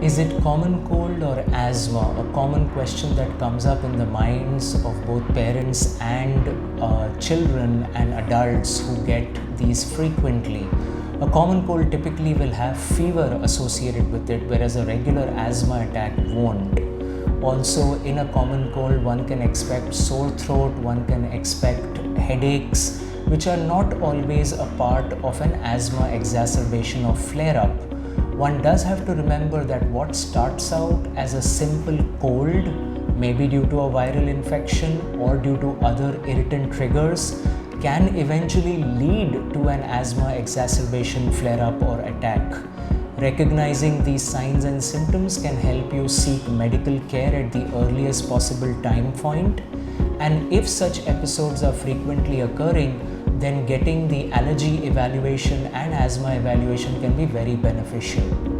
Is it common cold or asthma? A common question that comes up in the minds of both parents and children and adults who get these frequently. A common cold typically will have fever associated with it, whereas a regular asthma attack won't. Also, in a common cold, one can expect sore throat, one can expect headaches, which are not always a part of an asthma exacerbation or flare-up. One does have to remember that what starts out as a simple cold, maybe due to a viral infection or due to other irritant triggers, can eventually lead to an asthma exacerbation, flare-up or attack. Recognizing these signs and symptoms can help you seek medical care at the earliest possible time point. And if such episodes are frequently occurring, then getting the allergy evaluation and asthma evaluation can be very beneficial.